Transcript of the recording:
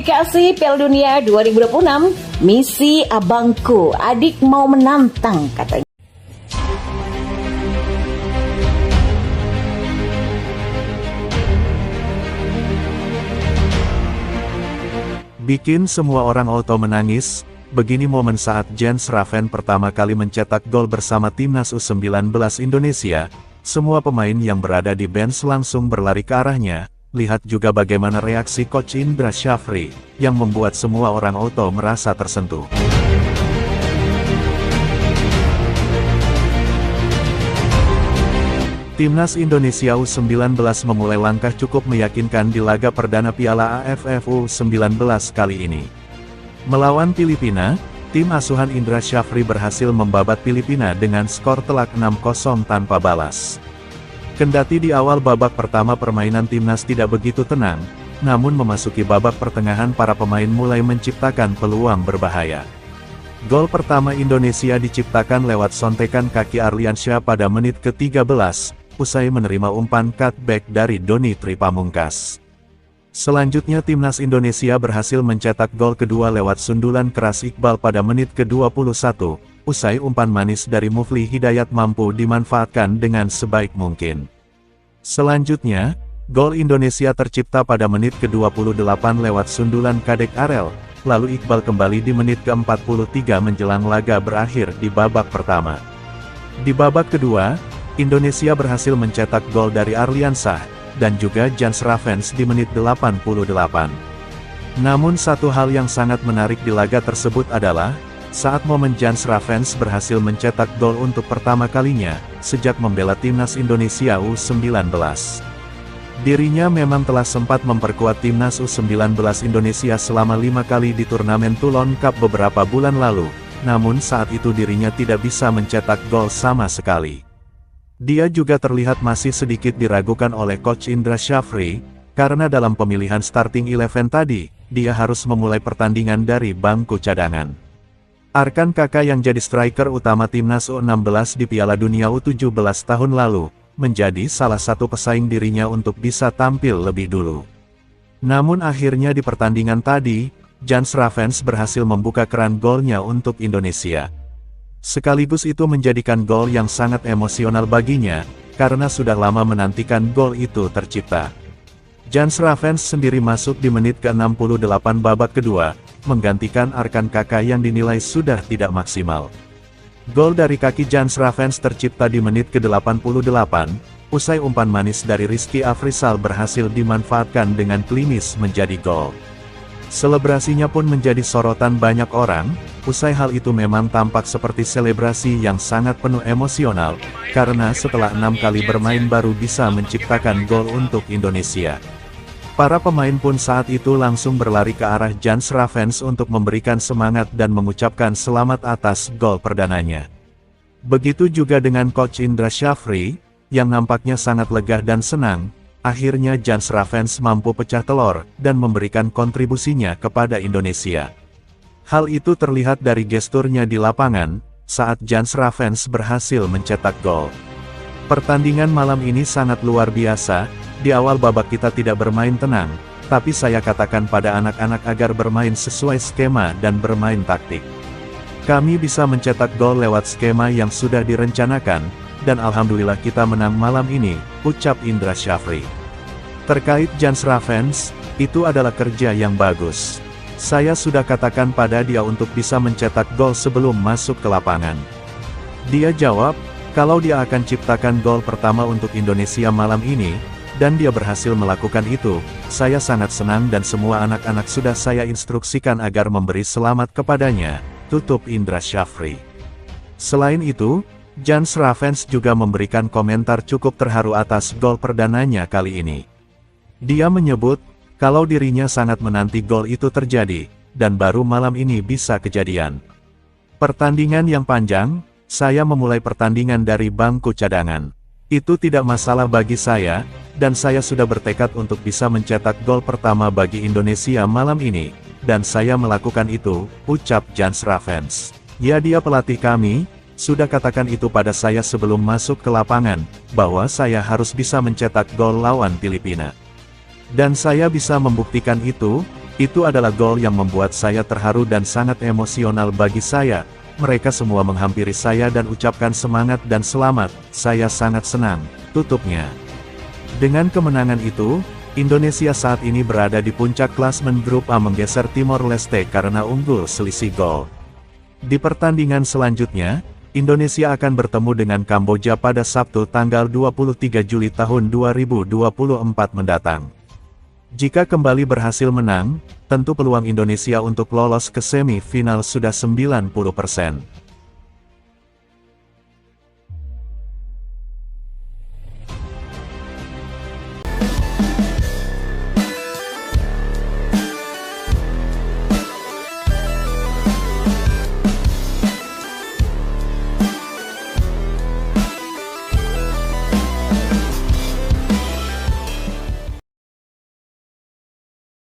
Kualifikasi Piala Dunia 2026, misi abangku, adik mau menantang katanya. Bikin semua orang auto menangis, begini momen saat Jens Raven pertama kali mencetak gol bersama timnas U19 Indonesia. Semua pemain yang berada di bench langsung berlari ke arahnya. Lihat juga bagaimana reaksi Coach Indra Syafri, yang membuat semua orang auto merasa tersentuh. Timnas Indonesia U19 memulai langkah cukup meyakinkan di laga perdana Piala AFF U19 kali ini. Melawan Filipina, tim asuhan Indra Syafri berhasil membabat Filipina dengan skor telak 6-0 tanpa balas. Kendati di awal babak pertama permainan timnas tidak begitu tenang, namun memasuki babak pertengahan para pemain mulai menciptakan peluang berbahaya. Gol pertama Indonesia diciptakan lewat sontekan kaki Arliansyah pada menit ke-13, usai menerima umpan cutback dari Doni Tripamungkas. Selanjutnya timnas Indonesia berhasil mencetak gol kedua lewat sundulan keras Iqbal pada menit ke-21, usai umpan manis dari Mufli Hidayat mampu dimanfaatkan dengan sebaik mungkin. Selanjutnya, gol Indonesia tercipta pada menit ke-28 lewat sundulan Kadek Arel, lalu Iqbal kembali di menit ke-43 menjelang laga berakhir di babak pertama. Di babak kedua, Indonesia berhasil mencetak gol dari Arliansyah, dan juga Jens Ravens di menit 88. Namun satu hal yang sangat menarik di laga tersebut adalah, saat momen Jens Ravens berhasil mencetak gol untuk pertama kalinya, sejak membela timnas Indonesia U19. Dirinya memang telah sempat memperkuat timnas U19 Indonesia selama 5 kali di turnamen Toulon Cup beberapa bulan lalu, namun saat itu dirinya tidak bisa mencetak gol sama sekali. Dia juga terlihat masih sedikit diragukan oleh Coach Indra Syafri, karena dalam pemilihan starting 11 tadi, dia harus memulai pertandingan dari bangku cadangan. Arkan Kakak yang jadi striker utama timnas U16 di Piala Dunia U17 tahun lalu, menjadi salah satu pesaing dirinya untuk bisa tampil lebih dulu. Namun akhirnya di pertandingan tadi, Jens Ravens berhasil membuka keran golnya untuk Indonesia. Sekaligus itu menjadikan gol yang sangat emosional baginya, karena sudah lama menantikan gol itu tercipta. Jens Ravens sendiri masuk di menit ke-68 babak kedua, menggantikan Arkan Kakak yang dinilai sudah tidak maksimal. Gol dari kaki Jens Ravens tercipta di menit ke-88, usai umpan manis dari Rizky Afrizal berhasil dimanfaatkan dengan klinis menjadi gol. Selebrasinya pun menjadi sorotan banyak orang, usai hal itu memang tampak seperti selebrasi yang sangat penuh emosional, karena setelah 6 kali bermain baru bisa menciptakan gol untuk Indonesia. Para pemain pun saat itu langsung berlari ke arah Jens Ravens untuk memberikan semangat dan mengucapkan selamat atas gol perdananya. Begitu juga dengan Coach Indra Syafri, yang nampaknya sangat lega dan senang, akhirnya Jens Ravens mampu pecah telur dan memberikan kontribusinya kepada Indonesia. Hal itu terlihat dari gesturnya di lapangan, saat Jens Ravens berhasil mencetak gol. Pertandingan malam ini sangat luar biasa. Di awal babak kita tidak bermain tenang, tapi saya katakan pada anak-anak agar bermain sesuai skema dan bermain taktik. Kami bisa mencetak gol lewat skema yang sudah direncanakan, dan alhamdulillah kita menang malam ini, ucap Indra Syafri. Terkait Jens Ravens, itu adalah kerja yang bagus. Saya sudah katakan pada dia untuk bisa mencetak gol sebelum masuk ke lapangan. Dia jawab, kalau dia akan ciptakan gol pertama untuk Indonesia malam ini, dan dia berhasil melakukan itu, saya sangat senang dan semua anak-anak sudah saya instruksikan agar memberi selamat kepadanya, tutup Indra Syafri. Selain itu, Jens Ravens juga memberikan komentar cukup terharu atas gol perdananya kali ini. Dia menyebut, kalau dirinya sangat menanti gol itu terjadi, dan baru malam ini bisa kejadian. Pertandingan yang panjang, saya memulai pertandingan dari bangku cadangan. Itu tidak masalah bagi saya, dan saya sudah bertekad untuk bisa mencetak gol pertama bagi Indonesia malam ini, dan saya melakukan itu, ucap Jens Ravens. Ya, dia pelatih kami, sudah katakan itu pada saya sebelum masuk ke lapangan, bahwa saya harus bisa mencetak gol lawan Filipina. Dan saya bisa membuktikan itu, Itu adalah gol yang membuat saya terharu dan sangat emosional bagi saya. Mereka semua menghampiri saya dan ucapkan semangat dan selamat, saya sangat senang, tutupnya. Dengan kemenangan itu, Indonesia saat ini berada di puncak klasmen grup A menggeser Timor Leste karena unggul selisih gol. Di pertandingan selanjutnya, Indonesia akan bertemu dengan Kamboja pada Sabtu tanggal 23 Juli tahun 2024 mendatang. Jika kembali berhasil menang, tentu peluang Indonesia untuk lolos ke semifinal sudah 90%.